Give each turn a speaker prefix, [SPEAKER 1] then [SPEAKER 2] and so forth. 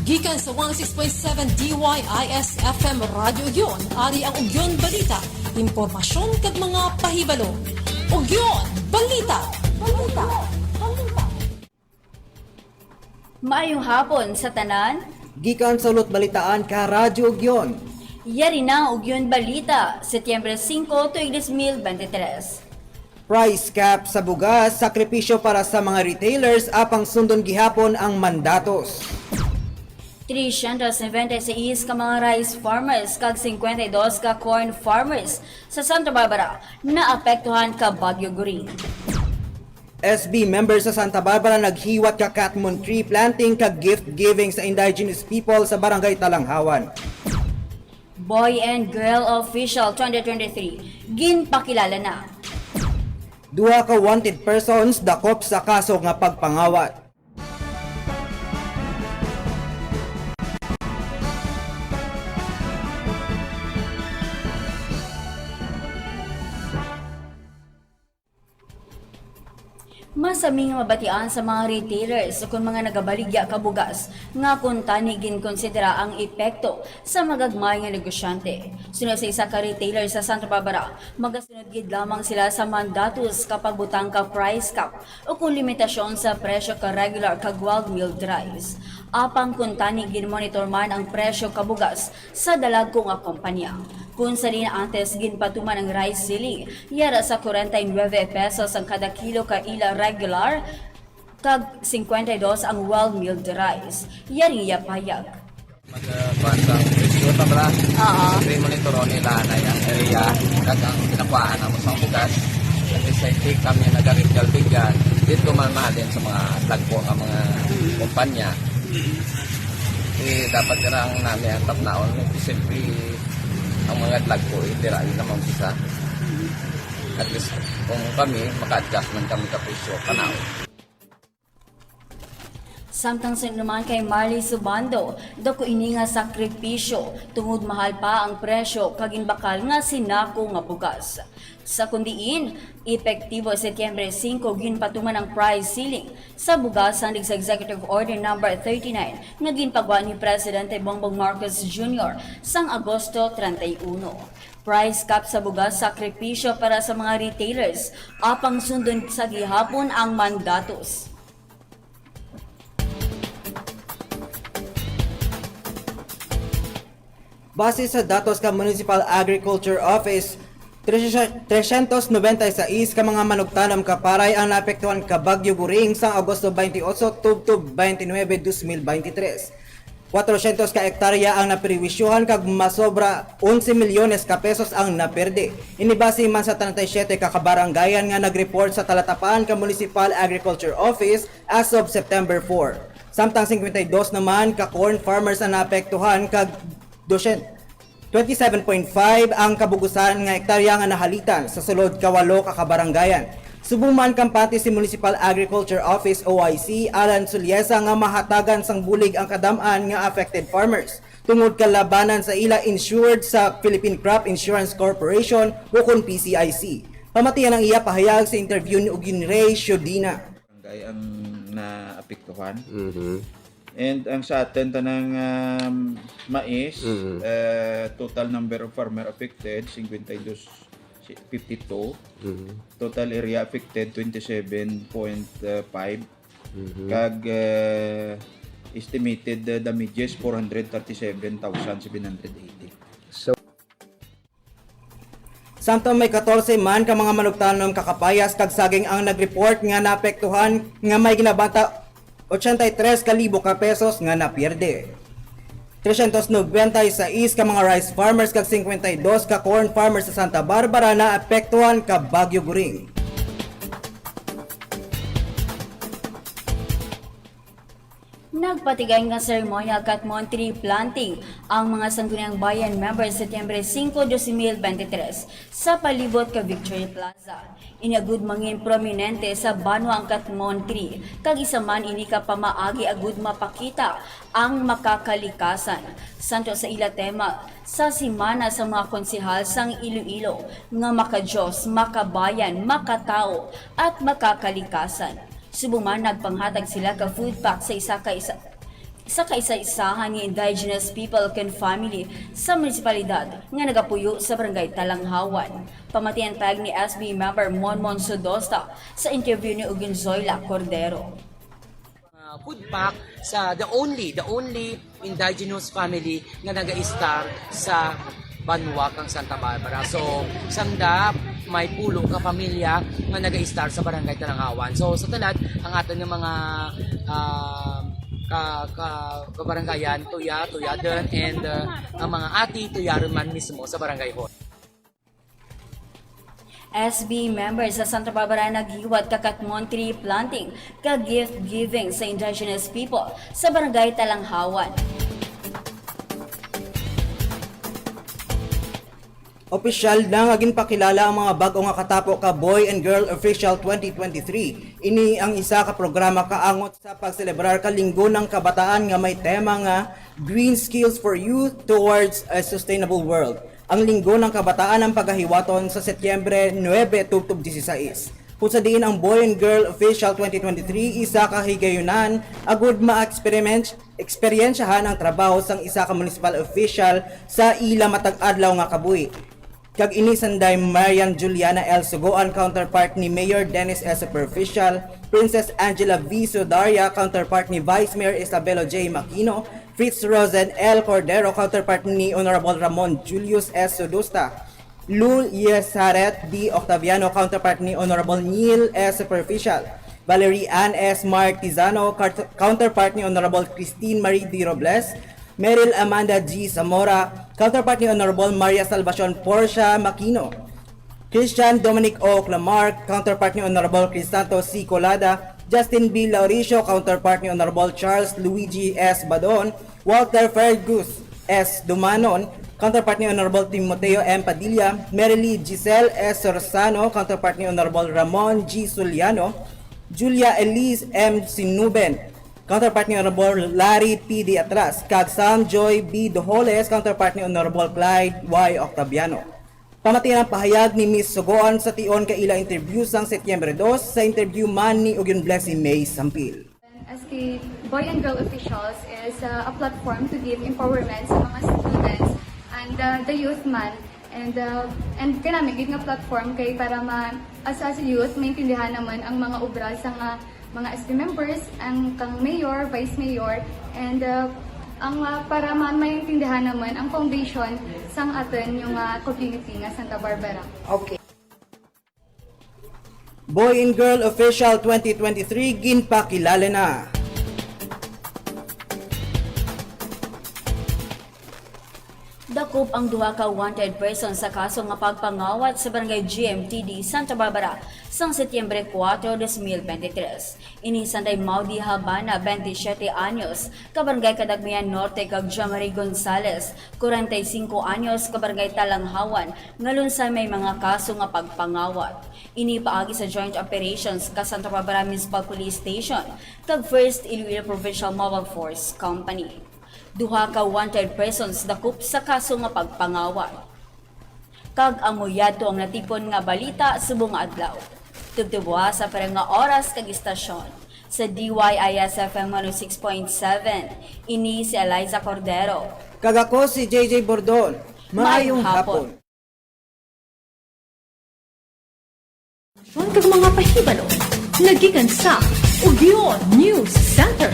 [SPEAKER 1] Gikan sa 106.7 DYIS FM Radyo Ugyon, ari ang Ugyon Balita, impormasyon kag mga pahibalo. Ugyon Balita.
[SPEAKER 2] Maayong hapon sa tanan.
[SPEAKER 3] Gikan sa Ulot Balitaan ka Radyo Ugyon.
[SPEAKER 2] Yari na ang Ugyon Balita, Setyembre 5, tuig 2023.
[SPEAKER 3] Price cap sa bugas, sakripisyo para sa mga retailers apang sundon gihapon ang mandatos.
[SPEAKER 2] 396 ka mga rice farmers kag 52 ka corn farmers sa Santa Barbara na apektuhan ka Bagyo Guring.
[SPEAKER 3] SB members sa Santa Barbara naghiwat ka Catmon tree planting kag gift giving sa indigenous people sa Barangay Talanghawan.
[SPEAKER 2] Boy and Girl Official 2023 ginpakilala na.
[SPEAKER 3] Duha ka wanted persons dakop sa kaso nga pagpangawat.
[SPEAKER 2] Masaming mabatian sa mga retailers kung mga nagabaligya kabugas nga kung tani ginkonsidera ang epekto sa magagmay nga negosyante. Sunod sa isa ka retailer sa Santa Barbara, magasunod gid lamang sila sa mandatos kapag butang ka price cap o kung limitasyon sa presyo ka regular kag wild milled rice. Apang kung tani ginmonitor man ang presyo kabugas sa dalagko nga kompanya. Kung sa rin antes ginpatuman ang rice ceiling, yara sa 49 pesos ang kada kilo ka ila regular, kag 52 ang well-milled rice. Yari yapayag.
[SPEAKER 4] Magpasang presyo ta bra. Kasi monitor nila na yung area kag ang kinakuhaan ng mga bugas. At the same time kami nag-retail bigyan. Dito mamahalin sa mga tagpo ng mga kumpanya. Dapat karang namin ang tapnaon. Siyempre, ang mga tagpo itirain naman bisa. At least kung kami maka-adjust man kami ka presyo panaw.
[SPEAKER 2] Samtang naman kay Marley Subando, dako ini nga sakripisyo tungod mahal pa ang presyo kag bakal nga sinako nga bugas. Sa kundiin, epektibo Setyembre 5 ginpatuman ang price ceiling sa bugas sa Executive Order No. 39 nga ginpagawa ni Presidente Bongbong Marcos Jr. sang Agosto 31. Price cap sa bugas sakripisyo para sa mga retailers apang sundon sa gihapon ang mandatos.
[SPEAKER 3] Base sa datos ka Municipal Agriculture Office, 396 ka mga manugtanom kaparay ang naapektuhan ka Bagyo Guring sa Agosto 28 tubtub 29, 2023. 400 ka hektarya ang naprewisyuhan kag masobra 11 milyones ka pesos ang naperde. Inibase man sa 37 ka kabaranggayan nga nagreport sa talatapaan ka Municipal Agriculture Office as of September 4. Samtang 52 naman ka corn farmers ang naapektuhan kag 27.5 ang kabugusan nga hektarya nga nahalitan sa sulod kawalo ka kabaranggayan. Subong man kampante si Municipal Agriculture Office OIC Alan Suliesa nga mahatagan sang bulig ang kadam-an nga affected farmers tungod kalabanan sa ila insured sa Philippine Crop Insurance Corporation o kon PCIC. Pamatian ang iya pahayag sa interview ni Ugin Ray Shodina.
[SPEAKER 5] Ang naapektuhan. And ang sa atin tanang mais, total number of farmer affected 52. Total area affected 27.5. Kag estimated damages 437,780.
[SPEAKER 3] Samtang may 14 man ka mga manugtanom kakapayas kag saging ang nagreport nga naapektuhan nga may ginabata 83,000 ka pesos nga napierde. 396 ka mga rice farmers kag 52 ka corn farmers sa Santa Barbara na apektuhan ka Bagyo Guring.
[SPEAKER 2] Nagpatigay nga ceremonial Catmon tree planting ang mga sangguniang bayan members Setyembre 5, 2023 sa palibot ka Victory Plaza. Inagud mangin prominente sa banwa ang Catmon tree, kag isa man ini ka pamaagi agud mapakita ang makakalikasan. Santo sa ila tema sa simana sa mga konsehal sang Iloilo nga makadiyos, makabayan, makatao at makakalikasan. Subong man nagpanghatag sila ka food pack sa sa kaisa-isahan ng indigenous people ken family sa munisipalidad nga nagapuyo sa barangay Talanghawan. Pamatian pag ni SB member Monmon Sodosta sa interview ni Ugin Zoila Cordero.
[SPEAKER 6] Food pack sa the only indigenous family nga naga-star sa Banwa kang Santa Barbara. So, sanda may pulo ka pamilya nga naga-star sa barangay Talanghawan. So, sa talat, ang aton ng mga kabarangayan, tuyadan, and ang mga ati, tuyaron man mismo sa barangay hall.
[SPEAKER 2] SB members sa Santa Barbara naghiwat kakatmon tree planting kag gift giving sa indigenous people sa barangay Talanghawan.
[SPEAKER 3] Opisyal na nga ginpakilala ang mga bag-o nga katapo ka Boy and Girl Official 2023. Ini ang isa ka programa kaangot sa pagselebrar ka Linggo ng Kabataan nga may tema nga Green Skills for Youth Towards a Sustainable World. Ang Linggo ng Kabataan ang paghahiwaton sa Setyembre 9, 2016. Kung sa diin ang Boy and Girl Official 2023, isa ka higayunan, agud ma-eksperyensyahan ang trabaho sang isa ka municipal official sa ila matag adlaw nga kabuhi. Kag ini sanday Marian Juliana L. Sugoan, counterpart ni Mayor Dennis S. Superficial, Princess Angela V. Sodaria, counterpart ni Vice Mayor Isabelo J. Makino, Fritz Rosen L. Cordero, counterpart ni Honorable Ramon Julius S. Sodusta, Lul Yesaret D. Octaviano, counterpart ni Honorable Neil S. Superficial, Valerie Ann S. Martizano, counterpart ni Honorable Christine Marie D. Robles, Meryl Amanda G. Zamora, counterpart ni Honorable Maria Salvacion Portia Makino, Christian Dominic O. Clamar, counterpart ni Honorable Crisanto C. Colada, Justin B. Lauricio, counterpart ni Honorable Charles Luigi S. Badon, Walter Fergus S. Dumanon, counterpart ni Honorable Timoteo M. Padilla, Merily Giselle S. Sorsano, counterpart ni Honorable Ramon G. Suliano, Julia Elise M. Sinuben, counterpart ni Honorable Larry P. D. Atras, kag Sam Joy B. Doholes, counterpart ni Honorable Clyde Y. Octaviano. Pamatian ang pahayag ni Miss Sugoan sa tion kay ila interview sang Setyembre 2 sa interview man ni Ugin Blessy May Sampil.
[SPEAKER 7] SK Boy and Girl Officials is a platform to give empowerment sa mga students and the youth man and kanami gid nga platform kay para as youth maintindihan naman ang mga obra sa mga SK members, ang kang mayor, vice mayor, and ang para maintindihan naman ang foundation sang aton yung community nga Santa Barbara.
[SPEAKER 3] Okay. Boy and Girl Official 2023 ginpakilala na.
[SPEAKER 2] Dakop ang duha ka wanted person sa kaso nga pagpangawat sa barangay GMTD Santa Barbara sang Setyembre 4, 2023. Ini sanday Maudi Habana, 27 anyos, kabarangay Kadagmian Norte kag Jamari Gonzales, 45 anyos, kabarangay Talanghawan, ngalun sa may mga kaso nga pagpangawat. Ini paagi sa joint operations ka Santa Barbara Municipal Police Station kag First Iloilo Provincial Mobile Force Company. Duha ka wanted persons dakop sa kaso nga pagpangawat. Kag amoyado ang natipon nga balita subong adlaw. Tugtubuha sa parang nga oras kag istasyon. Sa DYIS FM 106.7, ini si Eliza Cordero.
[SPEAKER 3] Kag ako si JJ Bordon. Maayong hapon.
[SPEAKER 1] Kag mga pahibalo, nagikan sa Ugyon News Center.